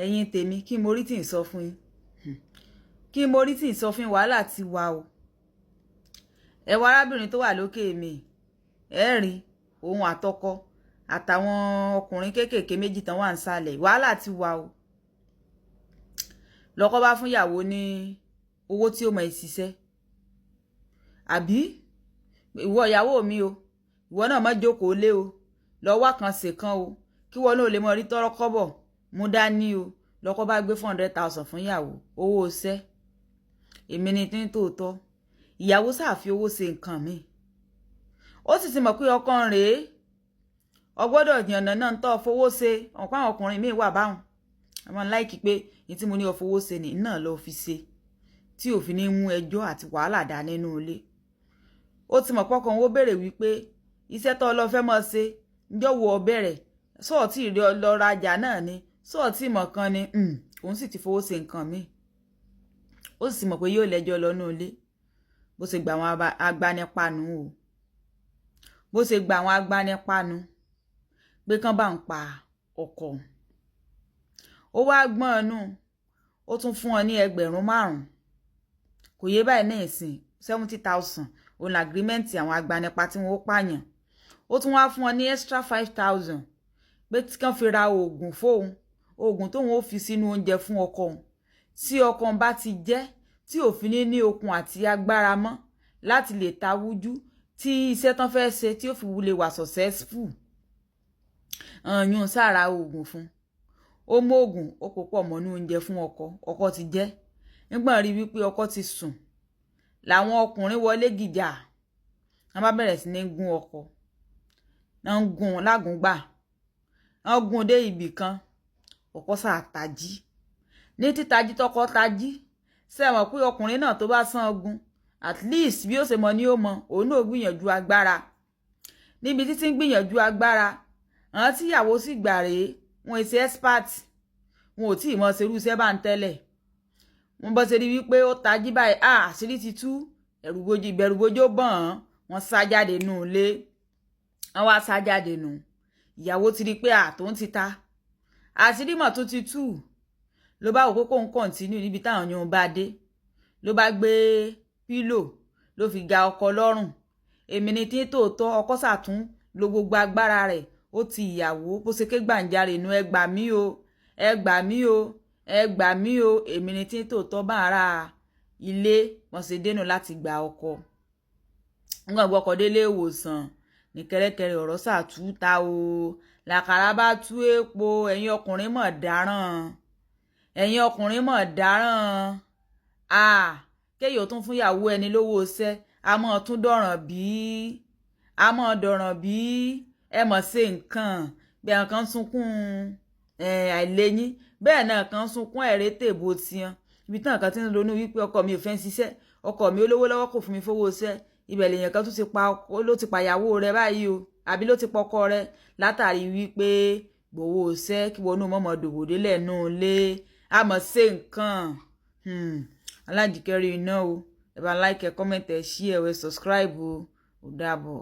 ẹ̀yin tèmi kí mo rí tí ń sọ fún yín kí mo rí tí ń sọ fún yín wàhálà ti wà o ẹ wá arábìnrin tó wà lókè mi ẹ rí òun àtọkọ àtàwọn ọkùnrin kéékèèké méjì tán wà nísàlẹ̀ wàhálà ti wà o lọ́kọ bá fún ìyàwó ní owó tí ó mọ ìṣiṣẹ́ àbí ìwọ ìyàwó mi o ìwọ náà má jókòó lé o lọ wá kan ṣe kan o kí wọn náà lè mọ rí tọrọ kọ́bọ̀ mú dání o lọ́kọ bá gbé 400,000 fún ìyàwó owó iṣẹ́ èmi ni tí ń tòótọ́ ìyàwó ṣàfi owó ṣe nǹkan mi ó sì ti mọ̀ pé ọkàn rèé ọgbọ́dọ̀ yànnà náà ń tọ́ fowó ṣe ọ̀pọ̀ àwọn ọkùnrin míì wà báwọn àwọn láìkí pé ní tí mo ní ọfowó ṣe ní náà lọ fi ṣe tí òfin ní mú ẹjọ́ àti wàhálà dá nínú ilé ó ti mọ̀ pọ́kàn ó béèrè wípé iṣẹ́ tó lọ fẹ́ mọ́ ṣe ǹjọ́ wo ọ bẹ̀rẹ̀ sọ́ọ̀tì rí lọ rajà náà ni sọ́ọ̀tì mọ̀ kan ni òun sì ti fowó ṣe nǹkan mi ó sì mọ̀ pé yóò lẹ́jọ́ lọ́nà ilé bó ṣe gba àwọn agbanipanu o bó ṣe gba àwọn agbanipanu pé kán bá ń pa ọkọ ó wá gbọ́n ọ̀nù ó tún fún ọ ní 5,000 kò yé báyìí ní ìsìn 70,000 òun agreement àwọn agbanipa tí wọ́n ó pààyàn ó tún wá fún ọ ní extra 5,000 pé tí kán fi ra oògùn fóun oògùn tóun ó fi sínú oúnjẹ fún ọkọ òun tí ọkọ bá ti jẹ tí òfin ní okun àti agbára mọ́ láti lè tawújú tí iṣẹ́ tán fẹ́ ṣe tí ó fi wulẹ̀ wà successful yún sára oògùn fún ó mú oògùn ó kó pọ̀ mọ́nú oúnjẹ fún ọkọ ti jẹ nígbà rí wípé ọkọ ti sùn làwọn ọkùnrin wọlé gìjà wọn bá bẹ̀rẹ̀ sí ní gún ọkọ wọn ń gún lágùngbà wọn gún dé ibì kan ọkọ sáà tají ní títají tọkọ tají sẹ́wọ̀n pé ọkùnrin náà tó bá sán ogun at least bí ó ṣe mọ ní ó mọ òun náà gbìyànjú agbára níbi títí ń gbìyànjú agbára àwọn tíyàwó sì gbà rèé wọn ṣe expert wọn ò tí ì mọ ṣerú iṣẹ́ bá ń tẹ́lẹ̀ wọn bọ́ ṣe rí wípé ó tají báyìí àṣírí ti tú ìbẹ̀rùbojo bọ̀n wọn sá jáde nù ilé wọn wá sá jáde nù ìyàwó ti rí pé àtòun ti ta àṣírí mọ̀ tó ti tú ló bá wò pé kóun kọ̀ǹtínú níbi táwọn yóò bá dé ló bá gbé pílò ló fi ga ọkọ lọ́rùn èmi ni tí tòótọ́ ọkọ sàtún lo gbogbo agbára rẹ̀ ó ti ìyàwó bó ṣe ké gbàǹjarè nu ẹ gbà mí o ẹ gbà mí o ẹ gbà mí o èmi ni tí tòótọ́ bá ara ilé wọn ṣe dénú láti gba ọkọ wọn gbọ́ ọkọ délé ìwòsàn ní kẹ́rẹ́kẹ́rẹ́ ọ̀rọ̀ sàtúta o làkàrà bá tú èèpo ẹ̀yin ọkùnrin mọ̀ dáràn ẹ̀yin ọkùnrin mọ̀ dáràn kéyìí tún fún ìyàwó ẹni lówó iṣẹ́ a mọ̀ tún dọ̀ràn bí a mọ̀ dọ̀ràn bí ẹ mọ̀ ṣe nǹkan bí àwọn kan sunkún àìlẹ́yìn bẹ́ẹ̀ náà kan sunkún ẹ̀rẹ́tẹ̀ bó tiyan ibi tí nǹkan ti ń ronú wípé ọkọ mi ò fẹ́ ṣiṣẹ́ ọkọ mi olówó lọ́wọ́ kò fún mi fowó iṣẹ́ ibẹ̀ lèèyàn kan tún ti pa ọkọ ló ti pàyàwó rẹ báyìí o àbí ló ti pọkọ rẹ látàrí wípé gbowó iṣẹ́ kí wọnú mọ́mọ́ dòwòdélẹ̀ nù lé a mọ̀ ṣe nǹkan aládìkẹ́rì iná o ẹ bá like ẹ comment ẹ share ẹ subscribe o ò dàbọ̀.